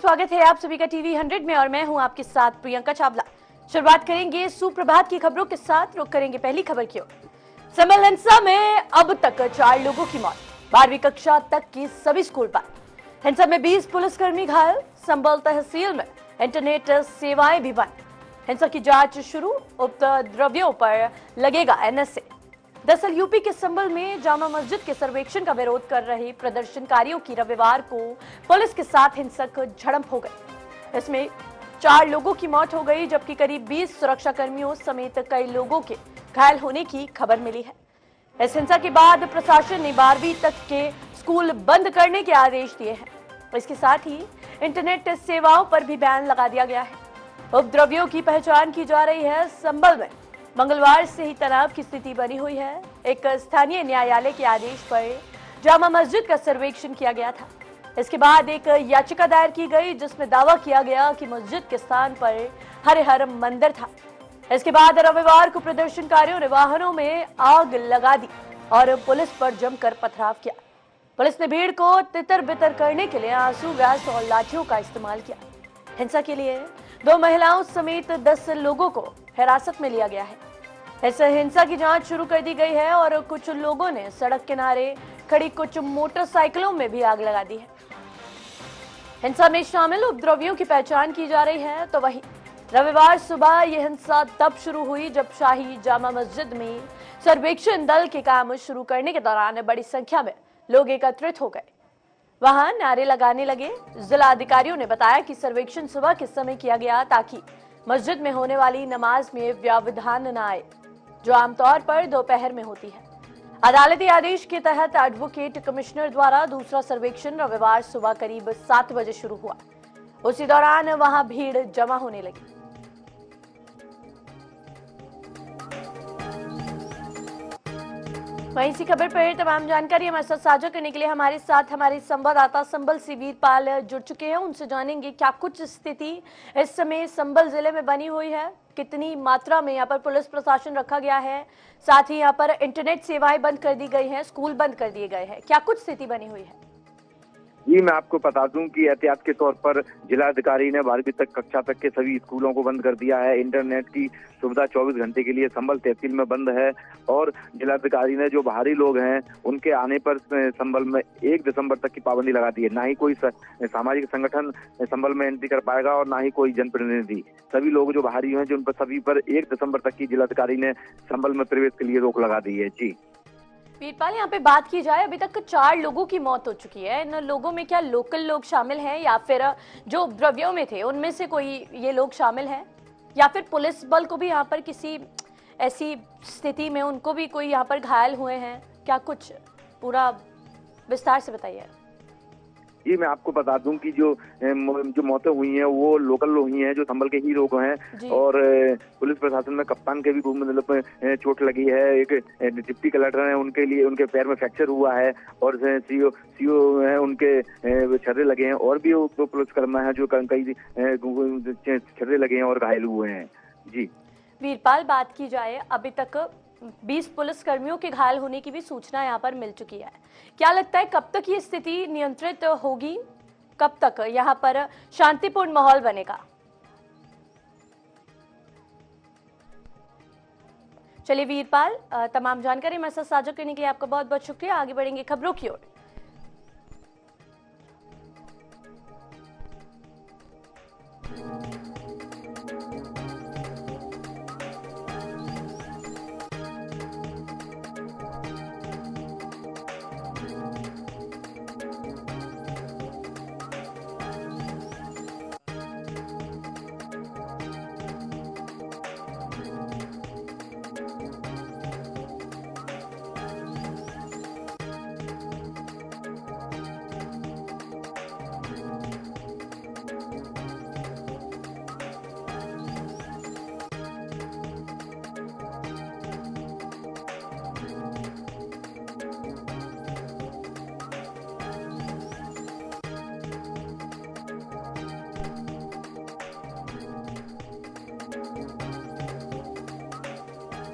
स्वागत है आप सभी का टीवी 100 में और मैं हूं आपके साथ प्रियंका चावला। शुरुआत करेंगे सुप्रभात की खबरों के साथ। रुक करेंगे पहली खबर की ओर। संभल हिंसा में अब तक 4 लोगों की मौत, 12वीं कक्षा तक की सभी स्कूल बंद। हिंसा में 20 पुलिसकर्मी घायल। संभल तहसील में इंटरनेट सेवाएं भी बंद। हिंसा की जांच शुरू, उपद्रवियों पर लगेगा एनएसए। दरअसल यूपी के संभल में जामा मस्जिद के सर्वेक्षण का विरोध कर रहे प्रदर्शनकारियों की रविवार को पुलिस के साथ हिंसक झड़प हो गई। इसमें 4 लोगों की मौत हो गई, जबकि करीब 20 सुरक्षा कर्मियों समेत कई लोगों के घायल होने की खबर मिली है। इस हिंसा के बाद प्रशासन ने 12वीं तक के स्कूल बंद करने के आदेश दिए हैं। इसके साथ ही इंटरनेट सेवाओं पर भी बैन लगा दिया गया है। उपद्रवियों की पहचान की जा रही है। संभल में मंगलवार से ही तनाव की स्थिति बनी हुई है। एक स्थानीय न्यायालय के आदेश पर जामा मस्जिद का सर्वेक्षण किया गया था। इसके बाद एक याचिका दायर की गई, जिसमें दावा किया गया कि मस्जिद के स्थान पर हरिहर मंदिर था। इसके बाद रविवार को प्रदर्शनकारियों ने वाहनों में आग लगा दी और पुलिस पर जमकर पथराव किया। पुलिस ने भीड़ को तितर बितर करने के लिए आंसू गैस और लाठियों का इस्तेमाल किया। हिंसा के लिए 2 महिलाओं समेत 10 लोगों को हिरासत में लिया गया है। इस हिंसा की जांच शुरू कर दी गई है और कुछ लोगों ने सड़क किनारे खड़ी कुछ मोटरसाइकिलों में भी आग लगा दी है। हिंसा में शामिल उपद्रवियों की पहचान की जा रही है। तो वहीं रविवार सुबह यह हिंसा तब शुरू हुई जब शाही जामा मस्जिद में सर्वेक्षण दल के काम शुरू करने के दौरान बड़ी संख्या में लोग एकत्रित हो गए, वहां नारे लगाने लगे। जिला अधिकारियों ने बताया कि सर्वेक्षण सुबह के समय किया गया ताकि मस्जिद में होने वाली नमाज में व्यवधान न आए, जो आमतौर पर दोपहर में होती है। अदालती आदेश के तहत एडवोकेट कमिश्नर द्वारा दूसरा सर्वेक्षण रविवार सुबह करीब 7 बजे शुरू हुआ। उसी दौरान वहां भीड़ जमा होने लगी। वहीं इसी खबर पर तमाम जानकारी हमारे साथ साझा करने के लिए हमारे साथ हमारे संवाददाता संभल से वीरपाल जुड़ चुके हैं। उनसे जानेंगे क्या कुछ स्थिति इस समय संभल जिले में बनी हुई है, कितनी मात्रा में यहाँ पर पुलिस प्रशासन रखा गया है, साथ ही यहाँ पर इंटरनेट सेवाएं बंद कर दी गई हैं, स्कूल बंद कर दिए गए हैं, क्या कुछ स्थिति बनी हुई है? जी, मैं आपको बता दूं कि एहतियात के तौर पर जिलाधिकारी ने 12वीं तक कक्षा तक के सभी स्कूलों को बंद कर दिया है। इंटरनेट की सुविधा 24 घंटे के लिए संभल तहसील में बंद है और जिलाधिकारी ने जो बाहरी लोग हैं उनके आने पर संभल में 1 दिसंबर तक की पाबंदी लगा दी है। ना ही कोई सामाजिक संगठन संभल में एंट्री कर पाएगा और ना ही कोई जनप्रतिनिधि। सभी लोग जो बाहरी हैं जो उन पर सभी पर 1 दिसंबर तक की जिलाधिकारी ने संभल में प्रवेश के लिए रोक लगा दी है। जी वीरपाल, यहाँ पे बात की जाए, अभी तक 4 लोगों की मौत हो चुकी है। इन लोगों में क्या लोकल लोग शामिल हैं या फिर जो उपद्रवियों में थे उनमें से कोई ये लोग शामिल हैं, या फिर पुलिस बल को भी यहाँ पर किसी ऐसी स्थिति में उनको भी कोई यहाँ पर घायल हुए हैं? क्या कुछ पूरा विस्तार से बताइए। जी, मैं आपको बता दूं कि जो मौतें हुई हैं वो लोकल हुई हैं, जो संभल के ही लोग हैं और पुलिस प्रशासन में कप्तान के भी मतलब चोट लगी है। एक डिप्टी कलेक्टर है, उनके लिए उनके पैर में फ्रैक्चर हुआ है और सीओ है, उनके छर्रे लगे हैं और भी पुलिसकर्मी हैं जो कई छर्रे लगे हैं और घायल हुए हैं। जी वीरपाल, बात की जाए, अभी तक 20 पुलिस कर्मियों के घायल होने की भी सूचना यहाँ पर मिल चुकी है। क्या लगता है कब तक ये स्थिति नियंत्रित होगी, कब तक यहाँ पर शांतिपूर्ण माहौल बनेगा? चलिए वीरपाल, तमाम जानकारी हमारे साथ साझा करने के लिए आपका बहुत बहुत शुक्रिया। आगे बढ़ेंगे खबरों की ओर।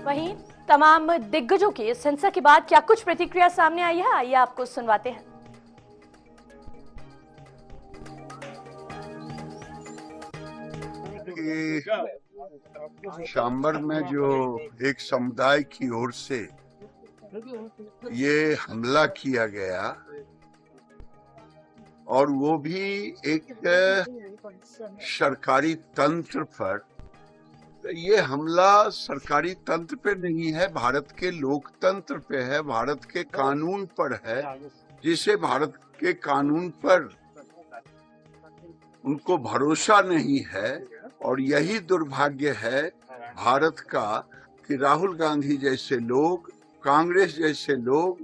वहीं तमाम दिग्गजों की इस हिंसा के बाद क्या कुछ प्रतिक्रिया सामने आई है, आइए आपको सुनवाते हैं। कि सांबर में जो एक समुदाय की ओर से ये हमला किया गया और वो भी एक सरकारी तंत्र पर, ये हमला सरकारी तंत्र पे नहीं है, भारत के लोकतंत्र पे है, भारत के कानून पर है, जिसे भारत के कानून पर उनको भरोसा नहीं है। और यही दुर्भाग्य है भारत का कि राहुल गांधी जैसे लोग, कांग्रेस जैसे लोग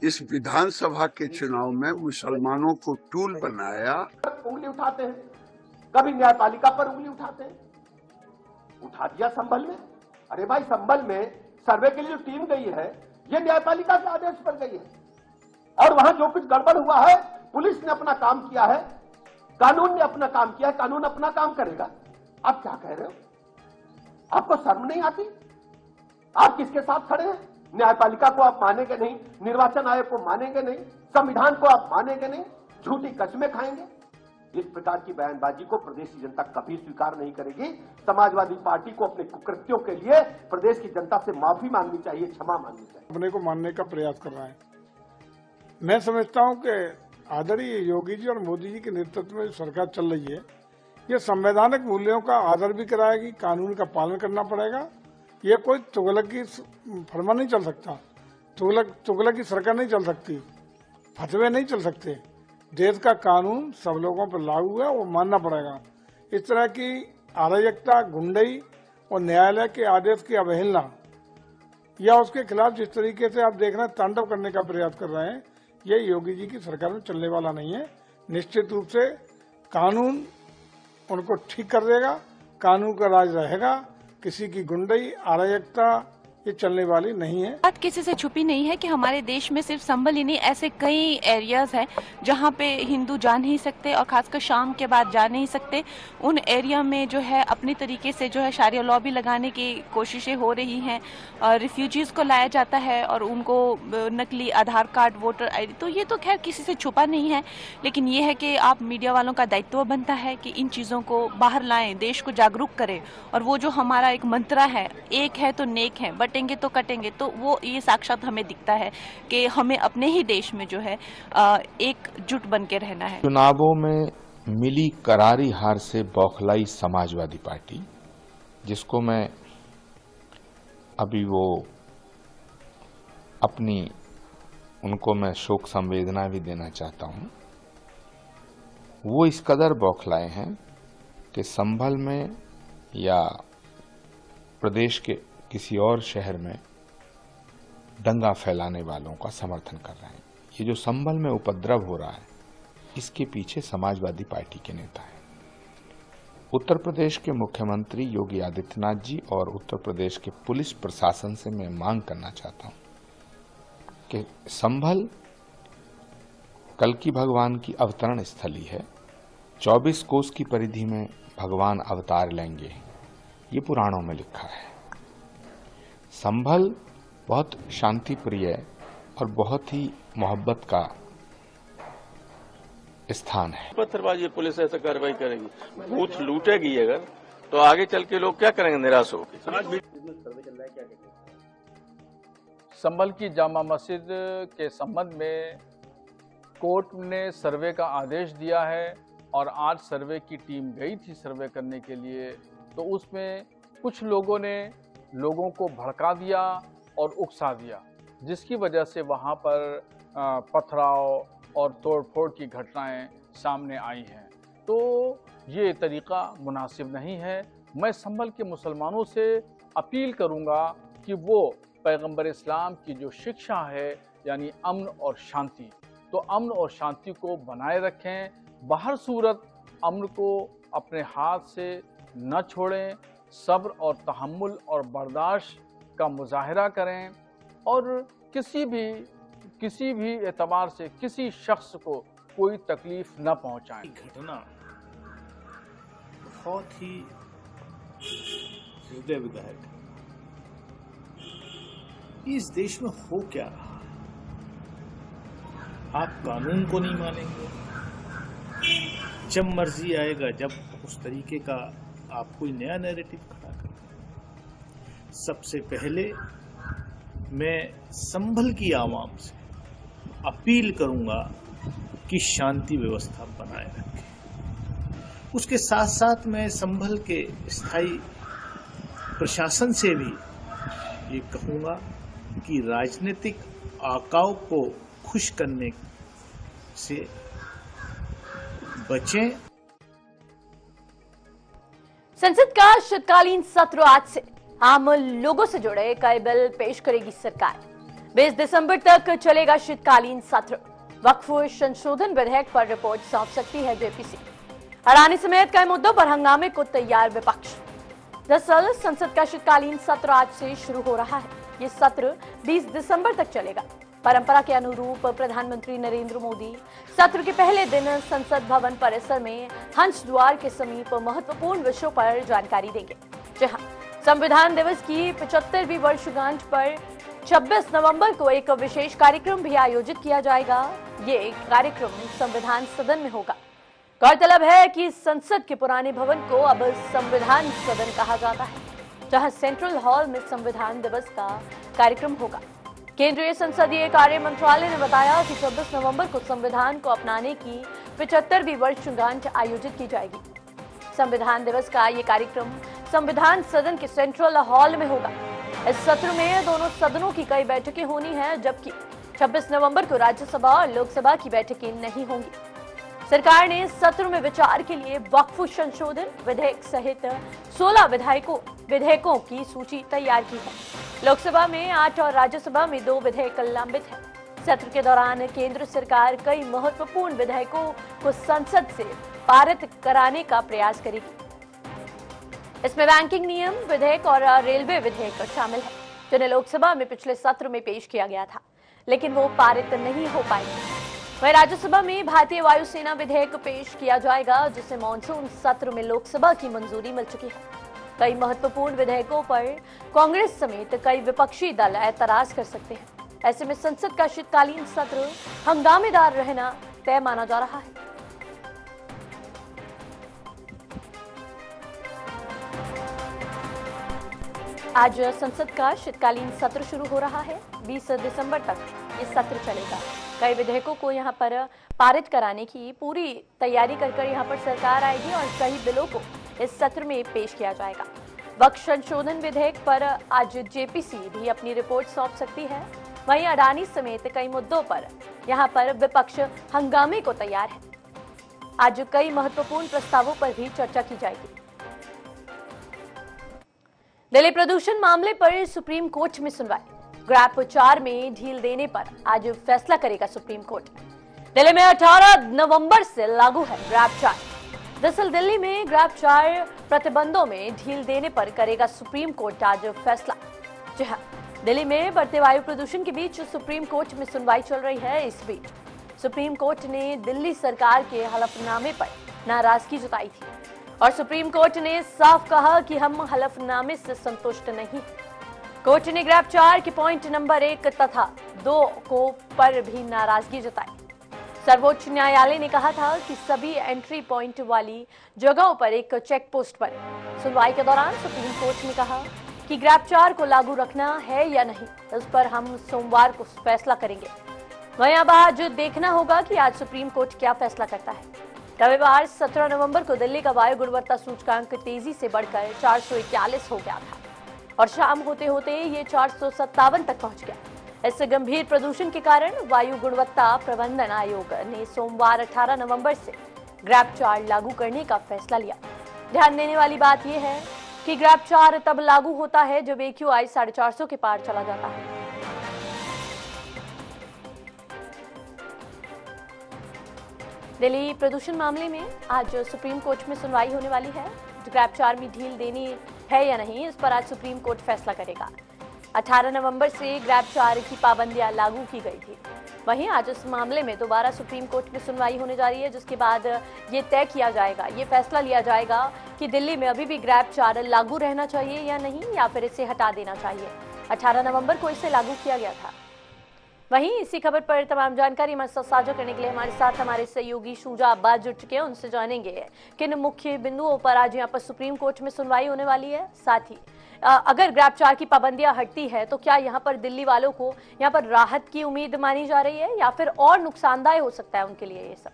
इस विधानसभा के चुनाव में मुसलमानों को टूल बनाया। उंगली उठाते हैं, कभी न्यायपालिका पर उंगली उठाते हैं। उठा दिया संभल में। अरे भाई, संभल में सर्वे के लिए जो टीम गई है, ये न्यायपालिका के आदेश पर गई है और वहां जो कुछ गड़बड़ हुआ है, पुलिस ने अपना काम किया है, कानून ने अपना काम किया है, कानून अपना काम करेगा। आप क्या कह रहे हो? आपको शर्म नहीं आती? आप किसके साथ खड़े हैं? न्यायपालिका को आप मानेंगे नहीं, निर्वाचन आयोग को मानेंगे नहीं, संविधान को आप मानेंगे नहीं, झूठी कस्में खाएंगे। इस प्रकार की बयानबाजी को प्रदेश की जनता कभी स्वीकार नहीं करेगी। समाजवादी पार्टी को अपने कुकृत्यों के लिए प्रदेश की जनता से माफी मांगनी चाहिए, क्षमा मांगनी चाहिए। अपने को मानने का प्रयास कर रहा है। मैं समझता हूं कि आदरणीय योगी जी और मोदी जी के नेतृत्व में सरकार चल रही है, ये संवैधानिक मूल्यों का आदर भी कराएगी, कानून का पालन करना पड़ेगा। ये कोई तुगलक की फरमा नहीं चल सकता, तुगलक की सरकार नहीं चल सकती, फतवे नहीं चल सकते। देश का कानून सब लोगों पर लागू है, वो मानना पड़ेगा। इस तरह की अराजकता, गुंडई और न्यायालय के आदेश की अवहेलना या उसके खिलाफ जिस तरीके से आप देख रहे हैं तांडव करने का प्रयास कर रहे हैं, ये योगी जी की सरकार में चलने वाला नहीं है। निश्चित रूप से कानून उनको ठीक कर देगा, कानून का राज रहेगा, किसी की गुंडई, अराजकता ये चलने वाली नहीं है। बात किसी से छुपी नहीं है कि हमारे देश में सिर्फ संभल ही नहीं, ऐसे कई एरियाज हैं जहां पे हिंदू जा नहीं सकते और खासकर शाम के बाद जा नहीं सकते। उन एरिया में जो है अपनी तरीके से जो है शारिया लॉ भी लगाने की कोशिशें हो रही हैं, रिफ्यूजीज को लाया जाता है और उनको नकली आधार कार्ड, वोटर आईडी, तो ये तो खैर किसी से छुपा नहीं है। लेकिन ये है कि आप मीडिया वालों का दायित्व बनता है कि इन चीज़ों को बाहर लाएं, देश को जागरूक करें। और वो जो हमारा एक मंत्रा है, एक है तो नेक है, बटेंगे तो कटेंगे, तो वो ये साक्षात हमें दिखता है कि हमें अपने ही देश में जो है एकजुट बन के रहना है। चुनावों में मिली करारी हार से बौखलाई समाजवादी पार्टी, जिसको मैं अभी वो उनको मैं शोक संवेदना भी देना चाहता हूं, वो इस कदर बौखलाए हैं कि संभल में या प्रदेश के किसी और शहर में दंगा फैलाने वालों का समर्थन कर रहे हैं। ये जो संभल में उपद्रव हो रहा है, इसके पीछे समाजवादी पार्टी के नेता हैं। उत्तर प्रदेश के मुख्यमंत्री योगी आदित्यनाथ जी और उत्तर प्रदेश के पुलिस प्रशासन से मैं मांग करना चाहता हूं कि संभल कल्कि भगवान की अवतरण स्थली है, 24 कोस की परिधि में भगवान अवतार लेंगे, ये पुराणों में लिखा है। संभल बहुत शांति प्रिय और बहुत ही मोहब्बत का स्थान है। पत्थरबाजी पुलिस ऐसा कार्रवाई करेगी, बूथ लूटेगी अगर, तो आगे चल के लोग क्या करेंगे? निराश होकर। संभल की जामा मस्जिद के संबंध में कोर्ट ने सर्वे का आदेश दिया है और आज सर्वे की टीम गई थी सर्वे करने के लिए, तो उसमें कुछ लोगों ने लोगों को भड़का दिया और उकसा दिया, जिसकी वजह से वहां पर पथराव और तोड़फोड़ की घटनाएं सामने आई हैं। तो ये तरीका मुनासिब नहीं है। मैं संभल के मुसलमानों से अपील करूंगा कि वो पैगंबर इस्लाम की जो शिक्षा है, यानी अमन और शांति, तो अमन और शांति को बनाए रखें। बाहर सूरत अमन को अपने हाथ से न छोड़ें, सब्र और तहम्मुल और बर्दाश्त का मुजाहरा करें और किसी भी एतबार से किसी शख्स को कोई तकलीफ न पहुंचाएं। घटना बहुत ही हृदय विदारक। इस देश में हो क्या रहा है? आप कानून को नहीं मानेंगे, जब मर्जी आएगा, जब उस तरीके का आप कोई नया नैरेटिव खड़ा करते हैं। सबसे पहले मैं संभल की आवाम से अपील करूंगा कि शांति व्यवस्था बनाए रखें। उसके साथ साथ मैं संभल के स्थायी प्रशासन से भी ये कहूंगा कि राजनीतिक आकाओं को खुश करने से बचें। संसद का शीतकालीन सत्र आज से आम लोगों से जुड़े कई बिल पेश करेगी सरकार। 20 दिसंबर तक चलेगा शीतकालीन सत्र। वक्फ संशोधन विधेयक पर रिपोर्ट सौंप सकती है जेपीसी। अडानी समेत कई मुद्दों पर हंगामे को तैयार विपक्ष। दरअसल संसद का शीतकालीन सत्र आज से शुरू हो रहा है। ये सत्र 20 दिसंबर तक चलेगा। परंपरा के अनुरूप प्रधानमंत्री नरेंद्र मोदी सत्र के पहले दिन संसद भवन परिसर में हंस द्वार के समीप महत्वपूर्ण विषयों पर जानकारी देंगे। जहां संविधान दिवस की 75वीं वर्षगांठ पर 26 नवंबर को एक विशेष कार्यक्रम भी आयोजित किया जाएगा। ये कार्यक्रम संविधान सदन में होगा। गौरतलब है कि संसद के पुराने भवन को अब संविधान सदन कहा जाता है, जहां सेंट्रल हॉल में संविधान दिवस का कार्यक्रम होगा। केंद्रीय संसदीय कार्य मंत्रालय ने बताया कि 26 नवंबर को संविधान को अपनाने की 75वीं वर्षगांठ आयोजित की जाएगी। संविधान दिवस का ये कार्यक्रम संविधान सदन के सेंट्रल हॉल में होगा। इस सत्र में दोनों सदनों की कई बैठकें होनी हैं, जबकि 26 नवंबर को राज्यसभा और लोकसभा की बैठकें नहीं होंगी। सरकार ने सत्र में विचार के लिए वक्फ संशोधन विधेयक सहित 16 विधेयकों की सूची तैयार की है। लोकसभा में 8 और राज्यसभा में 2 विधेयक लंबित हैं। सत्र के दौरान केंद्र सरकार कई महत्वपूर्ण विधेयकों को संसद से पारित कराने का प्रयास करेगी। इसमें बैंकिंग नियम विधेयक और रेलवे विधेयक शामिल है, जिन्हें लोकसभा में पिछले सत्र में पेश किया गया था, लेकिन वो पारित नहीं हो पाएंगे। वहीं राज्यसभा में भारतीय वायुसेना विधेयक पेश किया जाएगा, जिसे मानसून सत्र में लोकसभा की मंजूरी मिल चुकी है। कई महत्वपूर्ण विधेयकों पर कांग्रेस समेत कई विपक्षी दल ऐतराज कर सकते हैं। ऐसे में संसद का शीतकालीन सत्र हंगामेदार रहना तय माना जा रहा है। आज संसद का शीतकालीन सत्र शुरू हो रहा है। 20 दिसंबर तक ये सत्र चलेगा। कई विधेयकों को यहाँ पर पारित कराने की पूरी तैयारी कर यहाँ पर सरकार आएगी और कई बिलों को इस सत्र में पेश किया जाएगा। वक्फ संशोधन विधेयक पर आज जेपीसी भी अपनी रिपोर्ट सौंप सकती है। वहीं अडानी समेत कई मुद्दों पर यहाँ पर विपक्ष हंगामे को तैयार है। आज कई महत्वपूर्ण प्रस्तावों पर भी चर्चा की जाएगी। दिल्ली प्रदूषण मामले पर सुप्रीम कोर्ट में सुनवाई। ग्रैप 4 में ढील देने पर आज फैसला करेगा सुप्रीम कोर्ट। दिल्ली में 18 नवंबर से लागू है ग्रैप 4। दरअसल दिल्ली में ग्रैप 4 प्रतिबंधों में ढील देने पर करेगा सुप्रीम कोर्ट आज फैसला। जी हां, दिल्ली में बढ़ते वायु प्रदूषण के बीच सुप्रीम कोर्ट में सुनवाई चल रही है। इस बीच सुप्रीम कोर्ट ने दिल्ली सरकार के हलफनामे पर नाराजगी जताई थी और सुप्रीम कोर्ट ने साफ कहा कि हम हलफनामे से संतुष्ट नहीं। कोर्ट ने ग्रैप 4 के पॉइंट नंबर 1 तथा 2 को पर भी नाराजगी जताई। सर्वोच्च न्यायालय ने कहा था कि सभी एंट्री पॉइंट वाली जगहों पर एक चेक पोस्ट पर सुनवाई के दौरान सुप्रीम कोर्ट ने कहा कि ग्रैप 4 को लागू रखना है या नहीं, इस पर हम सोमवार को फैसला करेंगे। वहीं अब आज देखना होगा कि आज सुप्रीम कोर्ट क्या फैसला करता है। रविवार 17 नवंबर को दिल्ली का वायु गुणवत्ता सूचकांक तेजी से बढ़कर 441 हो गया था और शाम होते होते ये 457 तक पहुंच गया। इससे गंभीर प्रदूषण के कारण वायु गुणवत्ता प्रबंधन आयोग ने सोमवार 18 नवंबर से ग्रैप 4 लागू करने का फैसला लिया। ध्यान देने वाली बात यह है कि ग्रैप 4 तब लागू होता है जब AQI 450 के पार चला जाता है। दिल्ली प्रदूषण मामले में आज सुप्रीम कोर्ट में सुनवाई होने वाली है। ग्रैप 4 में ढील देनी है या नहीं, इस पर आज सुप्रीम कोर्ट फैसला करेगा। 18 नवंबर से ग्रैप 4 की पाबंदियां लागू की गई थी। वहीं आज इस मामले में दोबारा सुप्रीम कोर्ट में सुनवाई होने जा रही है, जिसके बाद ये तय किया जाएगा, ये फैसला लिया जाएगा कि दिल्ली में अभी भी ग्रैप 4 लागू रहना चाहिए या नहीं, या फिर इसे हटा देना चाहिए। 18 नवंबर को इसे लागू किया गया था। वहीं इसी खबर पर तमाम जानकारी हमारे साथ साझा करने के लिए हमारे साथ हमारे सहयोगी शुजा अब्बास जुड़ चुके हैं। उनसे जानेंगे किन मुख्य बिंदुओं पर आज यहाँ पर सुप्रीम कोर्ट में सुनवाई होने वाली है। साथ ही अगर ग्रैब 4 की पाबंदियां हटती है तो क्या यहाँ पर दिल्ली वालों को यहाँ पर राहत की उम्मीद मानी जा रही है या फिर और नुकसानदायक हो सकता है उनके लिए ये सब?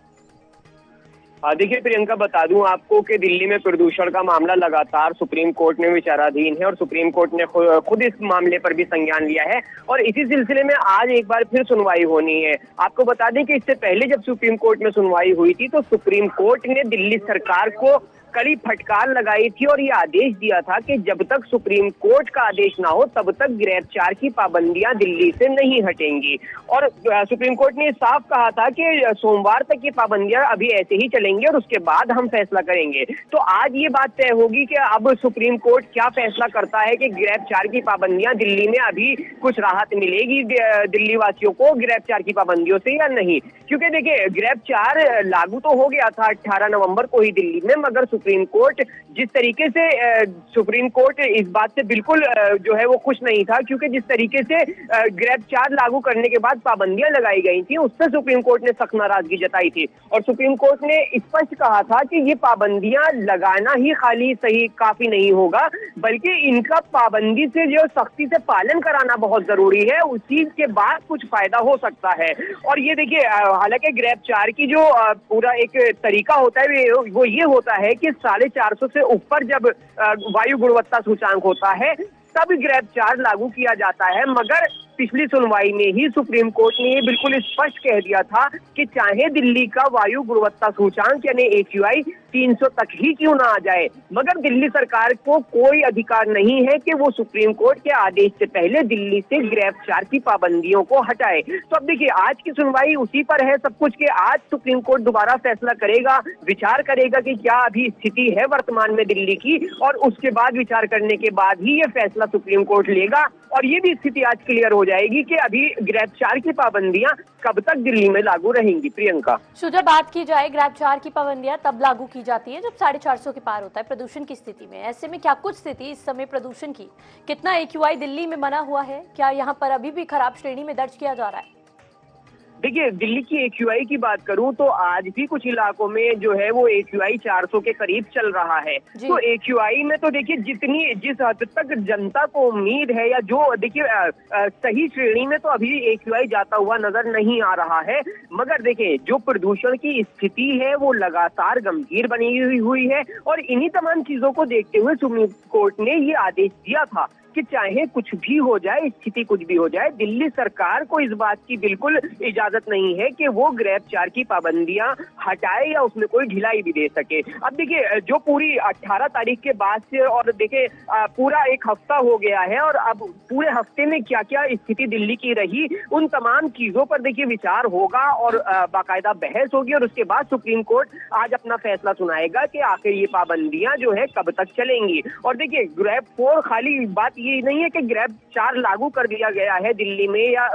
देखिए प्रियंका, बता दूं आपको कि दिल्ली में प्रदूषण का मामला लगातार सुप्रीम कोर्ट में विचाराधीन है और सुप्रीम कोर्ट ने खुद इस मामले पर भी संज्ञान लिया है और इसी सिलसिले में आज एक बार फिर सुनवाई होनी है। आपको बता दें कि इससे पहले जब सुप्रीम कोर्ट में सुनवाई हुई थी तो सुप्रीम कोर्ट ने दिल्ली सरकार को कड़ी फटकार लगाई थी और ये आदेश दिया था कि जब तक सुप्रीम कोर्ट का आदेश ना हो तब तक ग्रैब 4 की पाबंदियां दिल्ली से नहीं हटेंगी। और सुप्रीम कोर्ट ने साफ कहा था कि सोमवार तक ये पाबंदियां अभी ऐसे ही चलेंगी और उसके बाद हम फैसला करेंगे। तो आज ये बात तय होगी कि अब सुप्रीम कोर्ट क्या फैसला करता है कि ग्रैब 4 की पाबंदियां दिल्ली में अभी कुछ राहत मिलेगी दिल्ली वासियों को ग्रैब 4 की पाबंदियों से या नहीं। क्योंकि देखिए ग्रैब 4 लागू तो हो गया था 18 नवंबर को ही दिल्ली में, मगर सुप्रीम कोर्ट जिस तरीके से सुप्रीम कोर्ट इस बात से बिल्कुल जो है वो खुश नहीं था, क्योंकि जिस तरीके से ग्रैब 4 लागू करने के बाद पाबंदियां लगाई गई थी उससे सुप्रीम कोर्ट ने सख्त नाराजगी जताई थी और सुप्रीम कोर्ट ने स्पष्ट कहा था कि ये पाबंदियां लगाना ही खाली सही काफी नहीं होगा, बल्कि इनका पाबंदी से जो सख्ती से पालन कराना बहुत जरूरी है, उसी के बाद कुछ फायदा हो सकता है। और ये देखिए हालांकि ग्रैब 4 की जो पूरा एक तरीका होता है वो ये होता है कि 450 से ऊपर जब वायु गुणवत्ता सूचांक होता है तब ग्रैब 4 लागू किया जाता है। मगर पिछली सुनवाई में ही सुप्रीम कोर्ट ने ये बिल्कुल स्पष्ट कह दिया था कि चाहे दिल्ली का वायु गुणवत्ता सूचांक यानी AQI 300 तक ही क्यों ना आ जाए, मगर दिल्ली सरकार को कोई अधिकार नहीं है कि वो सुप्रीम कोर्ट के आदेश से पहले दिल्ली से ग्रैब 4 की पाबंदियों को हटाए। तो अब देखिए आज की सुनवाई उसी पर है सब कुछ, के आज सुप्रीम कोर्ट दोबारा फैसला करेगा, विचार करेगा कि क्या अभी स्थिति है वर्तमान में दिल्ली की, और उसके बाद विचार करने के बाद ही ये फैसला सुप्रीम कोर्ट लेगा और ये भी स्थिति आज क्लियर हो जाएगी कि अभी ग्रैब 4 की पाबंदियां कब तक दिल्ली में लागू रहेंगी। प्रियंका, शुजा, बात की जाए ग्रैब 4 की पाबंदियां तब लागू की जाती है जब 450 के पार होता है प्रदूषण की स्थिति में। ऐसे में क्या कुछ स्थिति इस समय प्रदूषण की, कितना AQI दिल्ली में बना हुआ है, क्या यहाँ पर अभी भी खराब श्रेणी में दर्ज किया जा रहा है? देखिए दिल्ली की AQI की बात करूं तो आज भी कुछ इलाकों में जो है वो AQI 400 के करीब चल रहा है। तो AQI में तो देखिए जिस हद तक जनता को उम्मीद है या जो देखिए सही श्रेणी में तो अभी AQI जाता हुआ नजर नहीं आ रहा है, मगर देखिए जो प्रदूषण की स्थिति है वो लगातार गंभीर बनी हुई है और इन्हीं तमाम चीजों को देखते हुए सुप्रीम कोर्ट ने ये आदेश दिया था कि चाहे कुछ भी हो जाए, स्थिति कुछ भी हो जाए, दिल्ली सरकार को इस बात की बिल्कुल इजाजत नहीं है कि वो ग्रैब 4 की पाबंदियां हटाए या उसमें कोई ढिलाई भी दे सके। अब देखिए जो पूरी 18 तारीख के बाद से और देखिए पूरा एक हफ्ता हो गया है और अब पूरे हफ्ते में क्या क्या स्थिति दिल्ली की रही, उन तमाम चीजों पर देखिए विचार होगा और बाकायदा बहस होगी और उसके बाद सुप्रीम कोर्ट आज अपना फैसला सुनाएगा कि आखिर ये पाबंदियां जो है कब तक चलेंगी। और देखिए ग्रैब 4 खाली बात ये नहीं है कि ग्रैब 4 लागू कर दिया गया है दिल्ली में, या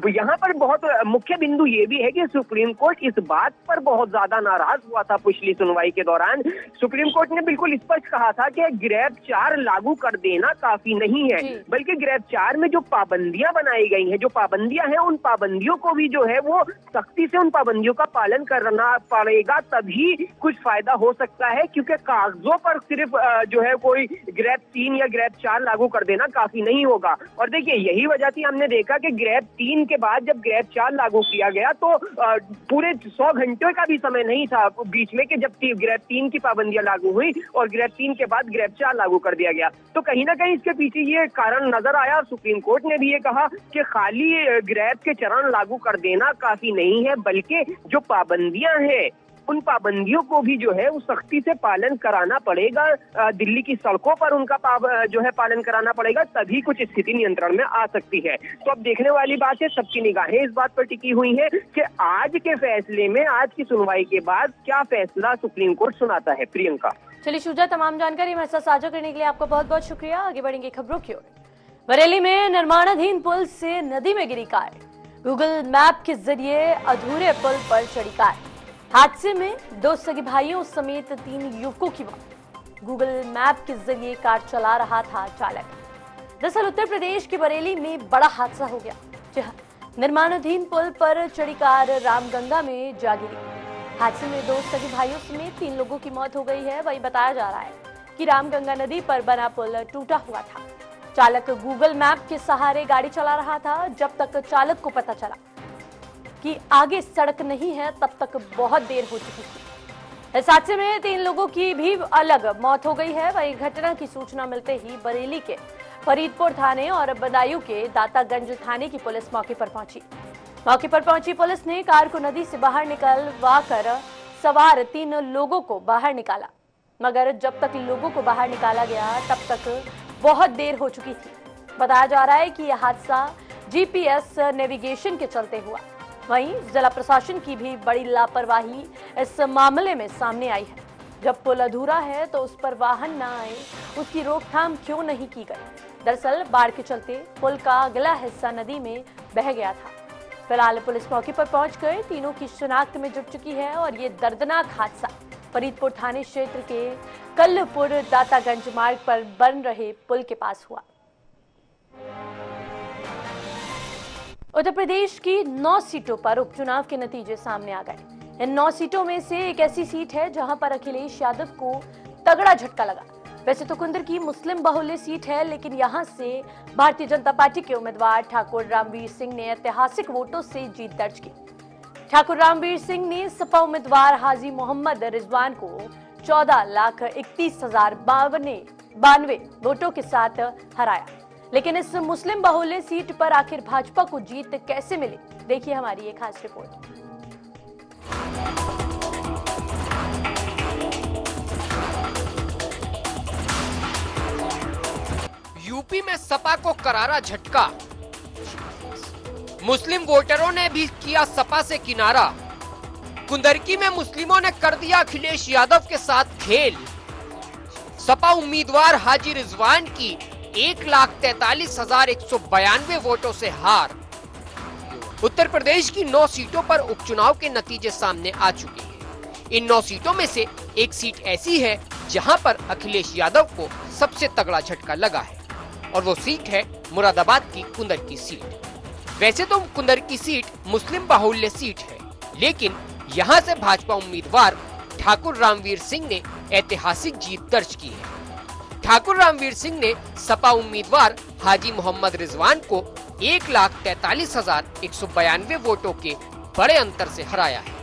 यहाँ पर बहुत मुख्य बिंदु ये भी है कि सुप्रीम कोर्ट इस बात पर बहुत ज्यादा नाराज हुआ था पिछली सुनवाई के दौरान। सुप्रीम कोर्ट ने बिल्कुल स्पष्ट कहा था कि ग्रैब 4 लागू कर देना काफी नहीं है, बल्कि ग्रैब 4 में जो पाबंदियां बनाई गई हैं, जो पाबंदियां हैं, उन पाबंदियों को भी जो है वो सख्ती से उन पाबंदियों का पालन करना पड़ेगा, तभी कुछ फायदा हो सकता है। क्योंकि कागजों पर सिर्फ जो है कोई ग्रैब 3 या ग्रैब 4 लागू कर देना काफी नहीं होगा। और देखिए यही वजह थी, हमने देखा कि ग्रैब 3 के बाद जब ग्रैब 4 लागू किया गया तो पूरे 100 घंटे का भी समय नहीं था बीच में कि जब ग्रैब 3 की पाबंदियां लागू हुई और ग्रैब 3 के बाद ग्रैब 4 लागू कर दिया गया। तो कहीं ना कहीं इसके पीछे ये कारण नजर आया। सुप्रीम कोर्ट ने भी ये कहा कि खाली ग्रैब के चरण लागू कर देना काफी नहीं है, बल्कि जो पाबंदियां हैं उन पाबंदियों को भी जो है वो सख्ती से पालन कराना पड़ेगा, दिल्ली की सड़कों पर उनका जो है पालन कराना पड़ेगा, तभी कुछ स्थिति नियंत्रण में आ सकती है। तो अब देखने वाली बात है, सबकी निगाहें इस बात पर टिकी हुई हैं कि आज के फैसले में, आज की सुनवाई के बाद क्या फैसला सुप्रीम कोर्ट सुनाता है। प्रियंका, चलिए शुजा, तमाम जानकारी हमारे साथ साझा करने के लिए आपका बहुत बहुत शुक्रिया। आगे बढ़ेंगे खबरों की ओर। बरेली में निर्माणाधीन पुल से नदी में गिरी कार, गूगल मैप के जरिए अधूरे पुल पर चढ़ी कार। हादसे में 2 सगे भाइयों समेत 3 युवकों की मौत। गूगल मैप के जरिए कार चला रहा था चालक। दरअसल उत्तर प्रदेश के बरेली में बड़ा हादसा हो गया। निर्माणाधीन पुल पर चढ़ी कार रामगंगा में जा गिरी। हादसे में 2 सगे भाइयों समेत 3 लोगों की मौत हो गई है। वहीं बताया जा रहा है कि रामगंगा नदी पर बना पुल टूटा हुआ था। चालक गूगल मैप के सहारे गाड़ी चला रहा था। जब तक चालक को पता चला कि आगे सड़क नहीं है, तब तक बहुत देर हो चुकी थी। इस हादसे में 3 लोगों की भी अलग मौत हो गई है। वहीं घटना की सूचना मिलते ही बरेली के फरीदपुर थाने और बदायूं के दातागंज थाने की पुलिस मौके पर पहुंची। मौके पर पहुंची पुलिस ने कार को नदी से बाहर निकलवा कर सवार 3 लोगों को बाहर निकाला, मगर जब तक लोगों को बाहर निकाला गया तब तक बहुत देर हो चुकी थी। बताया जा रहा है कि यह हादसा जीपीएस नेविगेशन के चलते हुआ। वहीं जिला प्रशासन की भी बड़ी लापरवाही इस मामले में सामने आई है। जब पुल अधूरा है तो उस पर वाहन न आए, उसकी रोकथाम क्यों नहीं की गई? दरअसल बाढ़ के चलते पुल का अगला हिस्सा नदी में बह गया था। फिलहाल पुलिस मौके पर पहुंच कर तीनों की शिनाख्त में जुट चुकी है और ये दर्दनाक हादसा फरीदपुर थाने क्षेत्र के कल्लपुर दातागंज मार्ग पर बन रहे पुल के पास हुआ। उत्तर प्रदेश की 9 सीटों पर उपचुनाव के नतीजे सामने आ गए। इन 9 सीटों में से एक ऐसी सीट है जहां पर अखिलेश यादव को तगड़ा झटका लगा। वैसे तो कुंदर की मुस्लिम बहुल्य सीट है, लेकिन यहां से भारतीय जनता पार्टी के उम्मीदवार ठाकुर रामवीर सिंह ने ऐतिहासिक वोटों से जीत दर्ज की। ठाकुर रामवीर सिंह ने सपा उम्मीदवार हाजी मोहम्मद रिजवान को 14,31,092 वोटों के साथ हराया। लेकिन इस मुस्लिम बहुल्य सीट पर आखिर भाजपा को जीत कैसे मिली, देखिए हमारी एक खास रिपोर्ट। यूपी में सपा को करारा झटका। मुस्लिम वोटरों ने भी किया सपा से किनारा। कुंदरकी में मुस्लिमों ने कर दिया अखिलेश यादव के साथ खेल। सपा उम्मीदवार हाजी रिजवान की 1,43,192 वोटों से हार। उत्तर प्रदेश की 9 सीटों पर उपचुनाव के नतीजे सामने आ चुके हैं। इन 9 सीटों में से एक सीट ऐसी है जहां पर अखिलेश यादव को सबसे तगड़ा झटका लगा है और वो सीट है मुरादाबाद की कुंदर की सीट। वैसे तो कुंदर की सीट मुस्लिम बाहुल्य सीट है, लेकिन यहां से भाजपा उम्मीदवार ठाकुर रामवीर सिंह ने ऐतिहासिक जीत दर्ज की है। ठाकुर रामवीर सिंह ने सपा उम्मीदवार हाजी मोहम्मद रिजवान को 1,43,192 वोटों के बड़े अंतर से हराया है।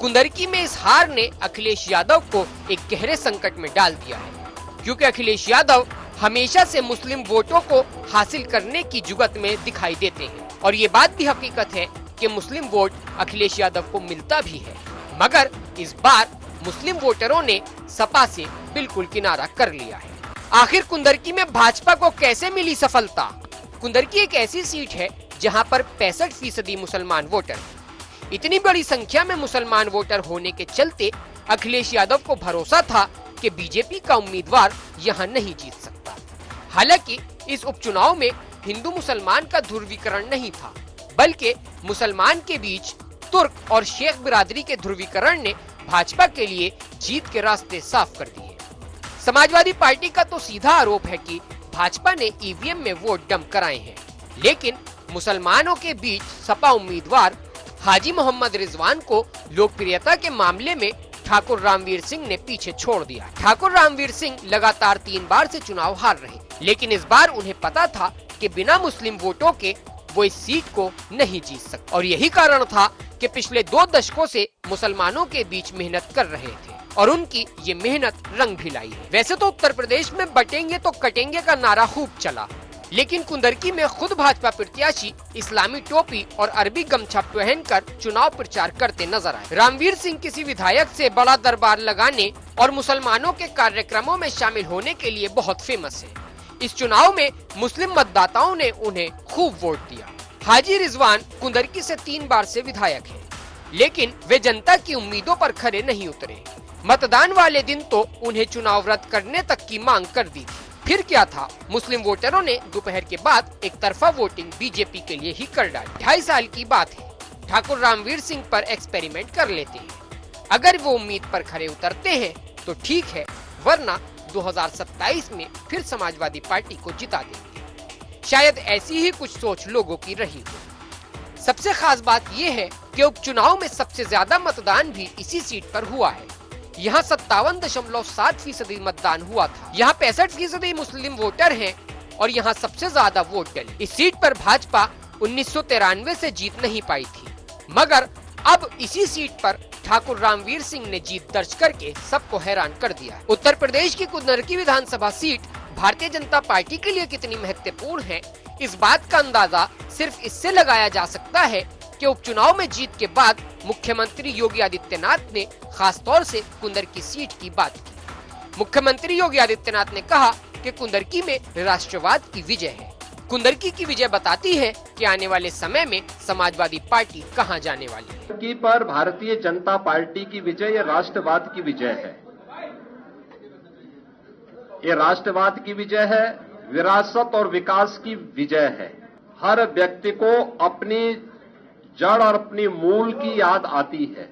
कुंदरकी में इस हार ने अखिलेश यादव को एक गहरे संकट में डाल दिया है, क्योंकि अखिलेश यादव हमेशा से मुस्लिम वोटों को हासिल करने की जुगत में दिखाई देते हैं और ये बात भी हकीकत है कि मुस्लिम वोट अखिलेश यादव को मिलता भी है। मगर इस बार मुस्लिम वोटरों ने सपा से बिल्कुल किनारा कर लिया है। आखिर कुंदरकी में भाजपा को कैसे मिली सफलता? कुंदरकी एक ऐसी सीट है जहां पर 65% मुसलमान वोटर हैं। इतनी बड़ी संख्या में मुसलमान वोटर होने के चलते अखिलेश यादव को भरोसा था कि बीजेपी का उम्मीदवार यहां नहीं जीत सकता। हालांकि इस उपचुनाव में हिंदू मुसलमान का ध्रुवीकरण नहीं था, बल्कि मुसलमान के बीच तुर्क और शेख बिरादरी के ध्रुवीकरण ने भाजपा के लिए जीत के रास्ते साफ कर दिए। समाजवादी पार्टी का तो सीधा आरोप है कि भाजपा ने ईवीएम में वोट डंप कराए हैं, लेकिन मुसलमानों के बीच सपा उम्मीदवार हाजी मोहम्मद रिजवान को लोकप्रियता के मामले में ठाकुर रामवीर सिंह ने पीछे छोड़ दिया। ठाकुर रामवीर सिंह लगातार 3 बार से चुनाव हार रहे, लेकिन इस बार उन्हें पता था कि बिना मुस्लिम वोटों के वो इस सीट को नहीं जीत सकते और यही कारण था कि पिछले 2 दशकों से मुसलमानों के बीच मेहनत कर रहे थे और उनकी ये मेहनत रंग भी लाई है। वैसे तो उत्तर प्रदेश में बटेंगे तो कटेंगे का नारा खूब चला, लेकिन कुंदरकी में खुद भाजपा प्रत्याशी इस्लामी टोपी और अरबी गमछा पहनकर चुनाव प्रचार करते नजर आए। रामवीर सिंह किसी विधायक से बड़ा दरबार लगाने और मुसलमानों के कार्यक्रमों में शामिल होने के लिए बहुत फेमस है। इस चुनाव में मुस्लिम मतदाताओं ने उन्हें खूब वोट दिया। हाजी रिजवान कुंदरकी से 3 बार से विधायक हैं, लेकिन वे जनता की उम्मीदों पर खरे नहीं उतरे। मतदान वाले दिन तो उन्हें चुनाव रद्द करने तक की मांग कर दी थी। फिर क्या था, मुस्लिम वोटरों ने दोपहर के बाद एक तरफा वोटिंग बीजेपी के लिए ही कर डाली। 2.5 साल की बात है, ठाकुर रामवीर सिंह पर एक्सपेरिमेंट कर लेते हैं। अगर वो उम्मीद पर खरे उतरते हैं तो ठीक है, वरना 2027 में फिर समाजवादी पार्टी को जिता देंगे। शायद ऐसी ही कुछ सोच लोगों की रही हो। सबसे खास बात ये है कि उपचुनाव में सबसे ज्यादा मतदान भी इसी सीट पर हुआ है। यहाँ 57.7% मतदान हुआ था। यहाँ 65% मुस्लिम वोटर हैं और यहाँ सबसे ज्यादा वोट डले। इस सीट पर भाजपा 1993 से जीत नहीं पाई थी, मगर अब इसी सीट पर ठाकुर रामवीर सिंह ने जीत दर्ज करके सबको हैरान कर दिया। उत्तर प्रदेश की कुंदरकी विधानसभा सीट भारतीय जनता पार्टी के लिए कितनी महत्वपूर्ण है, इस बात का अंदाजा सिर्फ इससे लगाया जा सकता है कि उपचुनाव में जीत के बाद मुख्यमंत्री योगी आदित्यनाथ ने खास तौर से कुंदरकी सीट की बात की। मुख्यमंत्री योगी आदित्यनाथ ने कहा कि कुंदरकी में राष्ट्रवाद की विजय है। कुंदरकी की विजय बताती है कि आने वाले समय में समाजवादी पार्टी कहां जाने वाली है। कुंदरकी पर भारतीय जनता पार्टी की विजय, ये राष्ट्रवाद की विजय है। ये राष्ट्रवाद की विजय है, विरासत और विकास की विजय है। हर व्यक्ति को अपनी जड़ और अपनी मूल की याद आती है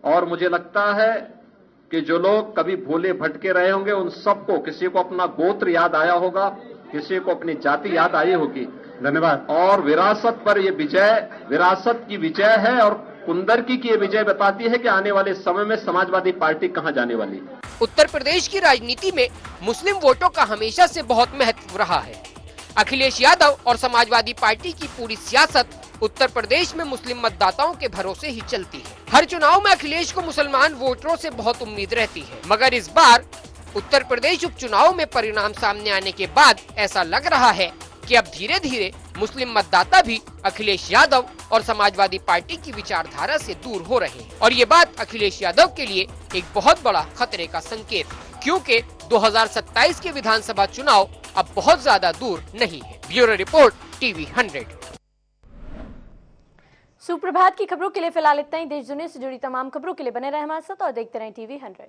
और मुझे लगता है कि जो लोग कभी भूले भटके रहे होंगे उन सबको, किसी को अपना गोत्र याद आया होगा, किसी को अपनी जाति याद आई होगी। धन्यवाद। और विरासत पर ये विजय विरासत की विजय है और कुंदरकी की ये विजय बताती है कि आने वाले समय में समाजवादी पार्टी कहां जाने वाली है। उत्तर प्रदेश की राजनीति में मुस्लिम वोटों का हमेशा से बहुत महत्व रहा है। अखिलेश यादव और समाजवादी पार्टी की पूरी सियासत उत्तर प्रदेश में मुस्लिम मतदाताओं के भरोसे ही चलती है। हर चुनाव में अखिलेश को मुसलमान वोटरों से बहुत उम्मीद रहती है, मगर इस बार उत्तर प्रदेश उपचुनाव में परिणाम सामने आने के बाद ऐसा लग रहा है कि अब धीरे धीरे मुस्लिम मतदाता भी अखिलेश यादव और समाजवादी पार्टी की विचारधारा से दूर हो रहे हैं और ये बात अखिलेश यादव के लिए एक बहुत बड़ा खतरे का संकेत है, क्योंकि 2027 के विधानसभा चुनाव अब बहुत ज्यादा दूर नहीं है। Bureau report, TV 100। सुप्रभात की खबरों के लिए फिलहाल इतना ही। देश दुनिया से जुड़ी तमाम खबरों के लिए बने रहे हमारे साथ और देखते रहें टीवी 100।